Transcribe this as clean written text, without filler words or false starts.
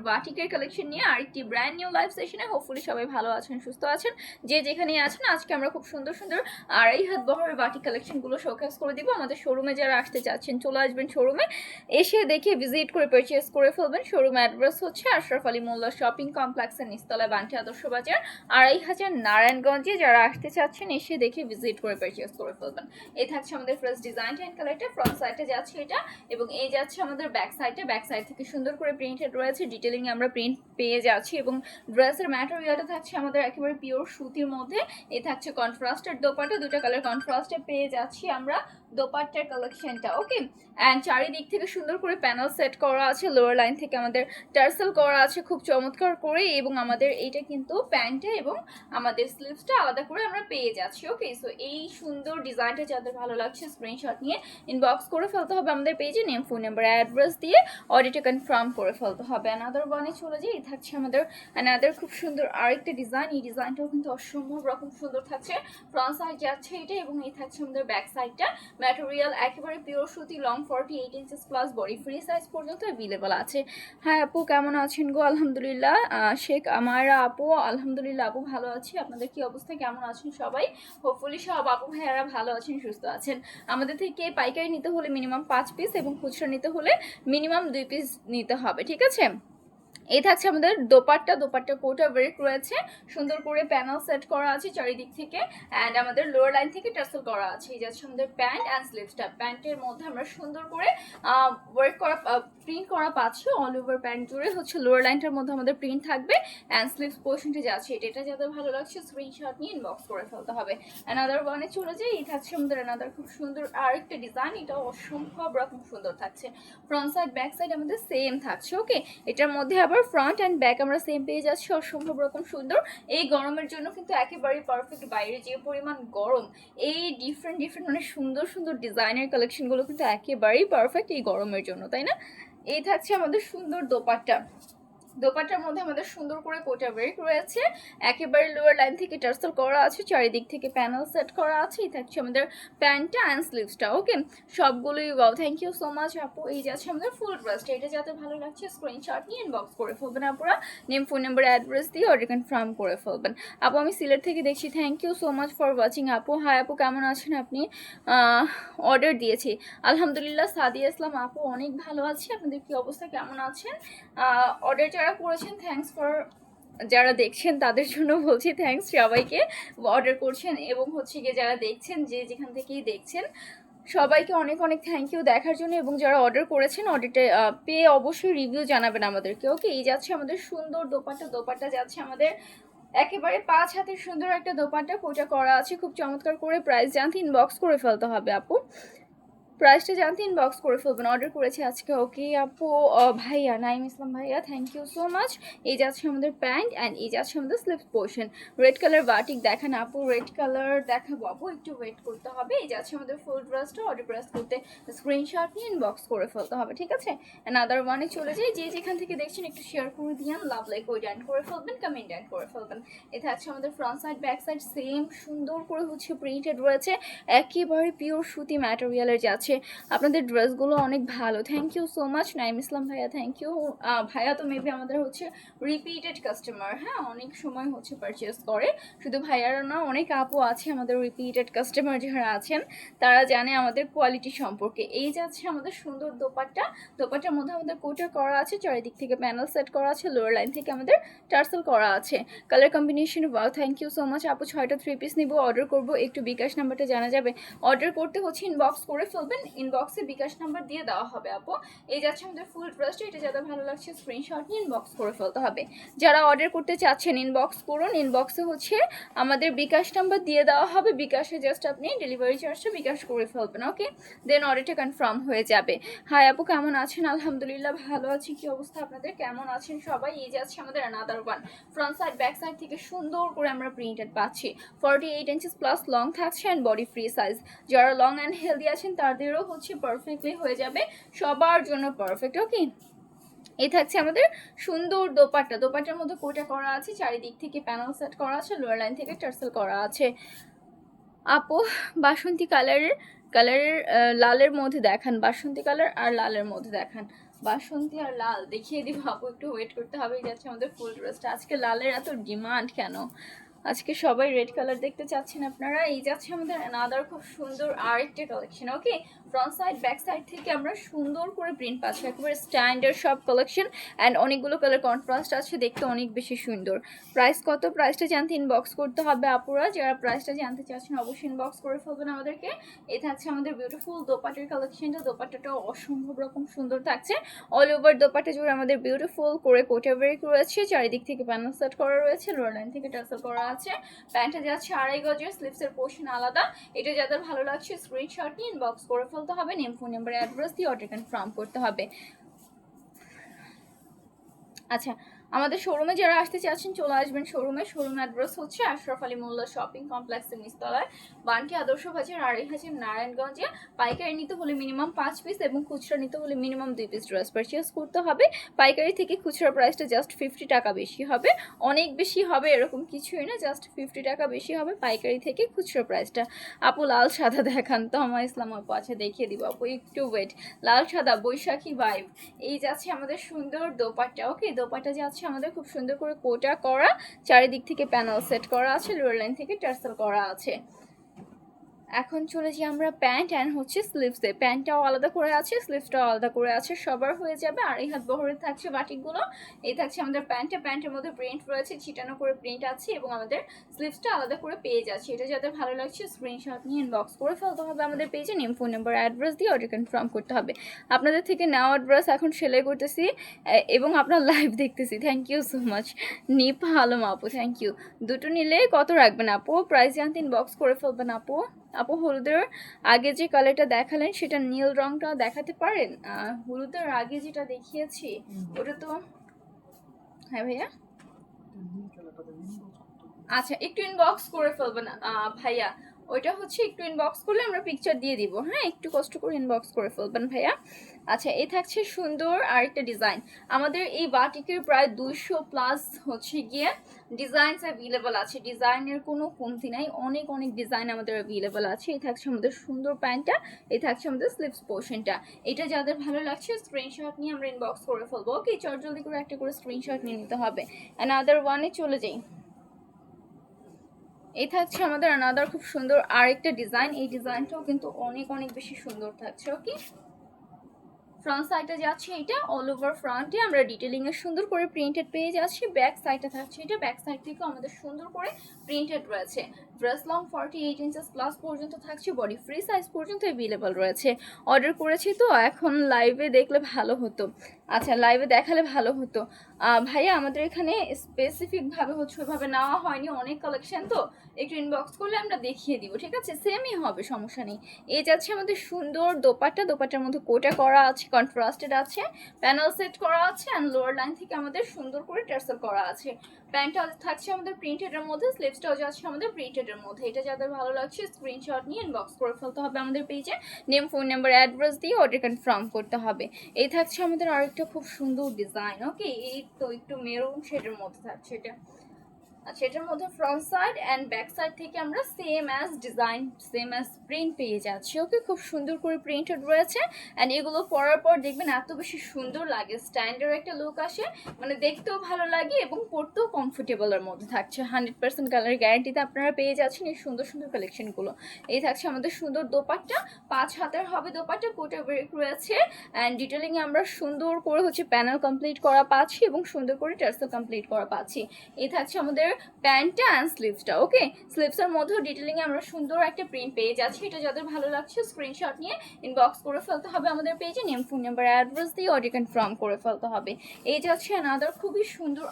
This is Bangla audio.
বাটিকের কালেকশন নিয়ে আরেকটি ব্র্যান্ড নিউ লাইভ সেশনে হোপফুলি সবাই ভালো আছেন, সুস্থ আছেন, যে যেখানে আছেন। আজকে আমরা খুব সুন্দর সুন্দর 2.5 হাত বহরের বাটিক কালেকশনগুলো শোকেস করে দিব। আমাদের শোরুমে যারা আসতে চাচ্ছেন চলে আসবেন, শোরুমে এসে দেখে ভিজিট করে পারচেস করে ফেলবেন। শোরুম অ্যাড্রেস হচ্ছে আশরাফ আলী মোল্লা শপিং কমপ্লেক্সের নিচতলায়, বান্টি আদর্শ বাজার, 2.5 নারায়ণগঞ্জে। যারা আসতে চাচ্ছেন এসে দেখে ভিজিট করে পারচেস করে ফেলবেন। এই থাকছে আমাদের ফার্স্ট ডিজাইন অ্যান্ড কালারটা, ফ্রন্ট সাইডে যাচ্ছে এটা এবং এই যাচ্ছে আমাদের ব্যাক সাইডে। ব্যাক সাইড থেকে সুন্দর করে প্রিন্টেড রয়েছে, ডিটেলিং আমরা প্রিন্ট পেয়ে যাচ্ছি এবং ড্রেসের ম্যাটেরিয়ালটা থাকছে আমাদের একেবারে পিওর সুতির মধ্যে। এই থাকছে কন্ট্রাস্টের দোপাট্টা, দুটো কালার কন্ট্রাস্টে পেয়ে যাচ্ছি আমরা দোপাট্টার কালেকশনটা। ওকে, অ্যান্ড চারিদিক থেকে সুন্দর করে প্যানেল সেট করা আছে, লোয়ার লাইন থেকে আমাদের টার্সেল করা আছে খুব চমৎকার করে, এবং আমাদের এইটা কিন্তু প্যান্টে এবং আমাদের স্লিভসটা আলাদা করে আমরা পেয়ে যাচ্ছি। ওকে, সো এই সুন্দর ডিজাইনটা যাদের ভালো লাগছে স্ক্রিনশট নিয়ে ইনবক্স করে ফেলতে হবে আমাদের পেজে, নেম, ফোন নাম্বার, অ্যাড্রেস দিয়ে অর্ডারটা কনফার্ম করে ফেলতে হবে। অ্যানাদার ওয়ানে চলে যাই, এই থাকছে আমাদের অ্যানাদার খুব সুন্দর আরেকটা ডিজাইন। এই ডিজাইনটাও কিন্তু অসম্ভব রকম সুন্দর থাকছে। ফ্রন্ট সাইড যাচ্ছে এটা এবং এই থাকছে আমাদের ব্যাক সাইডটা। ম্যাটেরিয়াল একেবারে পিওর সুতি, long 48 inches plus body, free size পর্যন্ত অ্যাভেলেবল আছে। হ্যাঁ আপু কেমন আছেন গো? আলহামদুলিল্লাহ। শেখ আমায়রা আপু, আলহামদুলিল্লাহ আপু ভালো আছি। আপনাদের কি অবস্থা, কেমন আছেন সবাই? হোপফুলি সব আপু ভাইয়ারা ভালো আছেন, সুস্থ আছেন। আমাদের থেকে পাইকারি নিতে হলে মিনিমাম 5 পিস এবং খুচরা নিতে হলে মিনিমাম 2 পিস নিতে হবে, ঠিক আছে? এই থাকছে আমাদের দোপাট্টা, দোপাট্টা কোটা ওয়ার্ক রয়েছে, সুন্দর করে প্যানেল সেট করা আছে চারিদিক থেকে, অ্যান্ড আমাদের লোয়ার লাইন থেকে টার্সেল করা আছে। এই যাচ্ছে আমাদের প্যান্ট অ্যান্ড স্লিভসটা। প্যান্টের মধ্যে আমরা সুন্দর করে ওয়ার্ক করা প্রিন্ট করা পাচ্ছি অল ওভার প্যান্ট জুড়ে। হচ্ছে লোয়ার লাইনটার মধ্যে আমাদের প্রিন্ট থাকবে অ্যান্ড স্লিভস পোর্শনটা যাচ্ছে এটা যাদের ভালো লাগছে স্ক্রিনশট নিয়ে ইনবক্স করে ফেলতে হবে। অ্যানাদার ওয়ানে চলে যাই, এই থাকছে আমাদের অ্যানাদার খুব সুন্দর আরেকটা ডিজাইন। এটা অসম্ভব রকম সুন্দর থাকছে। ফ্রন্ট সাইড ব্যাক সাইড আমাদের সেম থাকছে। ওকে, এটার মধ্যে আবার ফ্রন্ট অ্যান্ড ব্যাক আমরা সেম পেয়ে যাচ্ছি, অসম্ভব রকম সুন্দর। এই গরমের জন্য কিন্তু একেবারেই পারফেক্ট। বাইরে যে পরিমাণ গরম, এই ডিফারেন্ট মানে সুন্দর সুন্দর ডিজাইনের কালেকশনগুলো কিন্তু একেবারেই পারফেক্ট এই গরমের জন্য, তাই না? এই থাকছে আমাদের সুন্দর দোপাট্টা। দোপাট্টার মধ্যে আমাদের সুন্দর করে কোটা ওয়ার্ক রয়েছে, একেবারে লোয়ার লাইন থেকে টার্সেল করা আছে, চারিদিক থেকে প্যানেল সেট করা আছে। এই থাকছে আমাদের প্যান্টটা অ্যান্ড স্লিভসটা। ওকে, সবগুলোই wow, thank you so much আপু। এই যাচ্ছে আমাদের ফুল ড্রেসটা, এটা যাতে ভালো লাগছে স্ক্রিনশট নিয়ে ইনবক্স করে ফেলবেন আপুরা, নেম, ফোন নাম্বার, অ্যাড্রেস দিয়ে অর্ডার কনফার্ম করে ফেলবেন। আপু আমি সিলেট থেকে দেখছি, thank you so much for watching আপু। হাই আপু কেমন আছেন আপনি? অর্ডার দিয়েছি আলহামদুলিল্লাহ। সাদিয়া ইসলাম আপু অনেক ভালো আছি, আপনাদের কি অবস্থা, কেমন আছেন? অর্ডার যারা করেছেন থ্যাঙ্কস ফর, যারা দেখছেন তাদের জন্য বলছি থ্যাঙ্কস সবাইকে অর্ডার করছেন, এবং হচ্ছে গিয়ে যারা দেখছেন যে যেখান থেকেই দেখছেন সবাইকে অনেক অনেক থ্যাংক ইউ দেখার জন্য। এবং যারা অর্ডার করেছেন অর্ডারটা পেয়ে অবশ্যই রিভিউ জানাবেন আমাদেরকে। ওকে, এই যাচ্ছে আমাদের সুন্দর দোপাট্টা, দোপাট্টা যাচ্ছে আমাদের একেবারে 5 হাতের সুন্দর একটা দোপাট্টা কোটা করা আছে খুব চমৎকার করে। প্রাইস জানতে ইনবক্স করে ফেলতে হবে আপু, প্রাইসটা জানতে ইনবক্স করে ফেলবেন। অর্ডার করেছি আজকে। ওকে আপু, ভাইয়া নাইম ইসলাম ভাইয়া থ্যাংক ইউ সো মাচ। এই যাচ্ছে আমাদের প্যান্ট অ্যান্ড এই যাচ্ছে আমাদের sleeves portion. Red colour batik দেখান আপু, রেড কালার দেখাবো আপু, একটু ওয়েট করতে হবে। এই যাচ্ছে আমাদের ফুল ড্রেসটা, অর্ডার প্রেস করতে স্ক্রিনশট নিয়ে ইনবক্স করে ফেলতে হবে, ঠিক আছে? অ্যানাদার ওয়ানে চলে যাই, যে যেখান থেকে দেখছেন একটু শেয়ার করে দিয়ান, লাভ লাইক ওই ডান করে ফেলবেন, কমেন্ট ডান করে ফেলবেন। এটা হচ্ছে আমাদের front side back side same সুন্দর করে হচ্ছে প্রিন্টেড রয়েছে, একেবারে পিওর সুতি ম্যাটেরিয়ালের যাচ্ছে। আপনাদের ড্রেসগুলো অনেক ভালো, thank you so much Naim Islam ভাইয়া, থ্যাংক ইউ। ভাইয়া তো মেবি আমাদের হচ্ছে রিপিটেড কাস্টমার, হ্যাঁ অনেক সময় হচ্ছে পারচেস করে, শুধু ভাইয়ারা না অনেক আপু আছে আমাদের রিপিটেড কাস্টমার যারা আছেন তারা জানে আমাদের কোয়ালিটি সম্পর্কে। এই যাচ্ছে আমাদের সুন্দর দোপাট্টা, দোপাট্টার মধ্যে আমাদের কোটা করা আছে, চারিদিক থেকে প্যানেল সেট করা আছে, লোয়ার লাইন থেকে আমাদের টার্সেল করা আছে। Colour combination wow, thank you so much আপু। 6টা 3 পিস নিব, অর্ডার করবো, একটু বিকাশ নাম্বারটা জানা যাবে? অর্ডার করতে হচ্ছে ইনবক্স করে ফেলবেন, ইনবক্সে বিকাশ নাম্বার দিয়ে দেওয়া হবে আপু। এই যাচ্ছে আমাদের ফুল ড্রেসটা, এটা যাদের ভালো লাগছে স্ক্রিনশট নিয়ে ইনবক্স করে ফেলতে হবে। যারা অর্ডার করতে চাচ্ছেন ইনবক্স করুন, ইনবক্সে হচ্ছে আমাদের বিকাশ নাম্বার দিয়ে দেওয়া হবে, বিকাশে জাস্ট আপনি ডেলিভারি চার্জটা বিকাশ করে ফেলবেন। ওকে, দেন অর্ডারটা কনফার্ম হয়ে যাবে। হাই আপু কেমন আছেন? আলহামদুলিল্লাহ ভালো আছি, কি অবস্থা আপনাদের, কেমন আছেন সবাই? এই যাচ্ছে আমাদের another one, front side back side থেকে সুন্দর করে আমরা প্রিন্টেড পাচ্ছি, 48 ইঞ্চেস প্লাস লং থাকছে অ্যান্ড বডি ফ্রি সাইজ। যারা লং অ্যান্ড হেলদি আছেন তাদেরও হচ্ছে পারফেক্টলি হয়ে যাবে, সবার জন্য পারফেক্ট। ওকে, এই থাকছে আমাদের সুন্দর দোপাট্টা, দোপাট্টার মধ্যে কোটা করা আছে, চারিদিক থেকে প্যানেল সেট করা আছে, লোয়ার লাইন থেকে টার্সেল করা আছে। আপু বাসন্তী কালারের লালের মধ্যে দেখান, বাসন্তী কালার আর লালের মধ্যে দেখান। বাসন্তী আর লাল দেখিয়ে দিব আপু, একটু ওয়েট করতে হবে। এই যাচ্ছে আমাদের ফুল ড্রেসটা। আজকে লালের এত ডিমান্ড কেন? আজকে সবাই রেড কালার দেখতে চাচ্ছেন আপনারা। এই যাচ্ছে আমাদের অ্যানাদার খুব সুন্দর আরেকটা কালেকশন। ওকে, ফ্রন্ট সাইড ব্যাক সাইড থেকে আমরা সুন্দর করে প্রিন্ট পাচ্ছি, একেবারে স্ট্যান্ডার্ড সব কালেকশন অ্যান্ড অনেকগুলো কালার কন্ট্রাস্ট আছে, দেখতে অনেক বেশি সুন্দর। প্রাইস কত? প্রাইসটা জানতে ইনবক্স করতে হবে আপুরা। যারা প্রাইসটা জানতে চাচ্ছেন অবশ্যই ইনবক্স করে ফেলবেন আমাদেরকে। এই থাকছে আমাদের বিউটিফুল দোপাটের কালেকশনটা। দোপাট্টাটাও অসম্ভব রকম সুন্দর থাকছে। অল ওভার দোপাট্টা জুড়ে আমাদের বিউটিফুল করে কোটা ওয়ার্ক রয়েছে, চারিদিক থেকে প্যানেল সেট করা রয়েছে, লোয়ার লাইন থেকে টাসেল করা আছে। প্যান্টটা যাচ্ছে 2.5 গজের, স্লিভসের পোর্শন আলাদা। এটা যাদের ভালো লাগছে স্ক্রিনশট নিয়ে ইনবক্স করে ফেলতে হবে, নেম ফোন নাম্বার অ্যাড্রেস দিয়ে অর্ডার কনফার্ম করতে হবে। আচ্ছা, আমাদের শোরুমে যারা আসতে চাচ্ছেন চলে আসবেন শোরুমে। শোরুম অ্যাড্রেস হচ্ছে আশরাফ আলী মোল্লা শপিং কমপ্লেক্সের নিচতলায়, বানটি আদর্শ বাজার, আড়াইহাজার, নারায়ণগঞ্জে। পাইকারি নিতে হলে মিনিমাম 5 পিস এবং খুচরা নিতে হলে মিনিমাম 2 পিস ড্রেস পারচেস করতে হবে। পাইকারি থেকে খুচরা প্রাইসটা জাস্ট 50 টাকা বেশি হবে, অনেক বেশি হবে এরকম কিছুই না, জাস্ট 50 টাকা বেশি হবে পাইকারি থেকে খুচরা প্রাইসটা। আপু লাল সাদা দেখান তো, আমার ইসলাম আপু আছে দেখিয়ে দিব আপু, একটু ওয়েট। লাল সাদা বৈশাখী ভাইব। এই যাচ্ছে আমাদের সুন্দর দোপাট্টা। ওকে, দোপাট্টা যাচ্ছে আমাদের খুব সুন্দর করে কোটা করা, চারিদিক থেকে প্যানেল সেট করা আছে, লোয়ার লাইন থেকে টার্সেল করা আছে। এখন চলে যাই আমরা প্যান্ট অ্যান্ড হচ্ছে স্লিভসে। প্যান্টটাও আলাদা করে আছে, স্লিভসটাও আলাদা করে আছে, সবার হয়ে যাবে। আর এই হাত বহরে থাকছে বাটিকগুলো। এই থাকছে আমাদের প্যান্টটা, প্যান্টের মধ্যে প্রিন্ট রয়েছে, ছিটানো করে প্রিন্ট আছে এবং আমাদের স্লিভসটা আলাদা করে পেয়ে যাচ্ছে। এটা যাদের ভালো লাগছে স্ক্রিনশট নিয়ে ইনবক্স করে ফেলতে হবে আমাদের পেজে, নেম ফোন নাম্বার অ্যাড্রেস দিয়ে অর্ডার কনফার্ম করতে হবে। আপনাদের থেকে নেওয়া অ্যাড্রেস এখন সেলাই করতেছি এবং আপনার লাইভ দেখতেছি, thank you so much. Nip Alam আপু, থ্যাংক ইউ। দুটো নিলে কত রাখবেন আপু? প্রাইস জানতে ইনবক্স করে ফেলবেন আপু। আপু হলুদের আগে যে কালারটা দেখালেন সেটা নীল রংটা দেখাতে পারেন? হলুদের আগে যেটা দেখিয়েছি ওটা তো, হ্যাঁ ভাইয়া, আচ্ছা একটু ইনবক্স করে ফেলবেন ভাইয়া। ওইটা হচ্ছে একটু ইনবক্স করলে আমরা পিকচার দিয়ে দিব, হ্যাঁ একটু কষ্ট করে ইনবক্স করে ফেলবেন ভাইয়া। আচ্ছা, এই থাকছে সুন্দর আরেকটা ডিজাইন। আমাদের এই বাটিকের প্রায় 200+ হচ্ছে গিয়ে ডিজাইনস অ্যাভেলেবল আছে, ডিজাইনের কোনো কমতি নাই, অনেক অনেক ডিজাইন আমাদের অ্যাভেলেবল আছে। এই থাকছে আমাদের সুন্দর প্যান্টটা, এই থাকছে আমাদের স্লিভস পোর্শনটা। এটা যাদের ভালো লাগছে স্ক্রিনশট নিয়ে আমরা ইনবক্স করে ফেলবো। ওকে, চট জলদি করে একটা করে স্ক্রিনশট নিয়ে নিতে হবে। অ্যানাদার ওয়ানে চলে যাই। এই থাকছে আমাদের আনাদার খুব সুন্দর আরেকটা ডিজাইন। এই ডিজাইনটাও কিন্তু অনেক অনেক বেশি সুন্দর থাকছে। ওকে, ফ্রন্ট সাইডে যাচ্ছে এটা, অল ওভার ফ্রন্টে আমরা ডিটেলিং এর সুন্দর করে প্রিন্টেড পেয়ে যাচ্ছি। ব্যাক সাইডে থাকছে এটা, ব্যাক সাইড থেকে আমাদের সুন্দর করে প্রিন্টেড রয়েছে। ড্রেস লং 48 ইঞ্চেস প্লাস পর্যন্ত থাকছে, বডি ফ্রি সাইজ পর্যন্ত অ্যাভেলেবল রয়েছে। অর্ডার করেছি তো এখন লাইভে দেখলে ভালো হতো, আচ্ছা লাইভে দেখালে ভালো হতো। ভাইয়া আমাদের এখানে স্পেসিফিকভাবে হচ্ছে ওইভাবে নেওয়া হয়নি, অনেক কালেকশন তো, একটু ইনবক্স করলে আমরা দেখিয়ে দিব, ঠিক আছে? সেমই হবে, সমস্যা নেই। এই যাচ্ছে আমাদের সুন্দর দোপাট্টা, দোপাট্টার মধ্যে কোটা করা আছে, কন্ট্রাস্টেড আছে, প্যানেল সেট করা আছে অ্যান্ড লোয়ার লাইন থেকে আমাদের সুন্দর করে টার্সেল করা আছে। প্যান্টটা থাকছে আমাদের প্রিন্টেডের মধ্যে, স্লিভসটাও যাচ্ছে আমাদের প্রিন্টেডের মধ্যে। এটা যাদের ভালো লাগছে স্ক্রিনশট নিয়ে ইনবক্স করে ফেলতে হবে আমাদের পেজে, নেম ফোন নাম্বার অ্যাড্রেস দিয়ে অর্ডার কনফার্ম করতে হবে। এই থাকছে আমাদের আরেকটা খুব সুন্দর ডিজাইন। ওকে, এই তো একটু মেরুন শেডের মধ্যে থাকছে এটা। আচ্ছা, এটার মধ্যে front side and back side থেকে আমরা same as design, same as print পেয়ে যাচ্ছি। ওকে, খুব সুন্দর করে প্রিন্টেড রয়েছে অ্যান্ড এগুলো পরার পর দেখবেন এত বেশি সুন্দর লাগে, স্ট্যান্ডার্ড একটা লুক আসে, মানে দেখতেও ভালো লাগে এবং পরতেও কমফোর্টেবলের মধ্যে থাকছে। 100% কালার গ্যারান্টিতে আপনারা পেয়ে যাচ্ছেন এই সুন্দর সুন্দর কালেকশনগুলো। এই থাকছে আমাদের সুন্দর দোপাট্টা, 5 হাতের হবে দোপাট্টা, কোটা ব্রেক রয়েছে অ্যান্ড ডিটেলিংয়ে আমরা সুন্দর করে হচ্ছে প্যানেল কমপ্লিট করা পাচ্ছি এবং সুন্দর করে টার্সেল কমপ্লিট করা পাচ্ছি। এই থাকছে আমাদের প্যান্টটা অ্যান্ড স্লিভসটা। ওকে, স্লিভসের মধ্যেও ডিটেলিংয়ে আমরা সুন্দর একটা প্রিন্ট পেয়ে যাচ্ছি। এটা যাদের ভালো লাগছে স্ক্রিনশট নিয়ে ইনবক্স করে ফেলতে হবে আমাদের পেজে, নেম ফোন নাম্বার অ্যাড্রেস দিয়ে অর্ডার কনফার্ম করে ফেলতে হবে। এই যাচ্ছে অ্যানাদার খুবই সুন্দর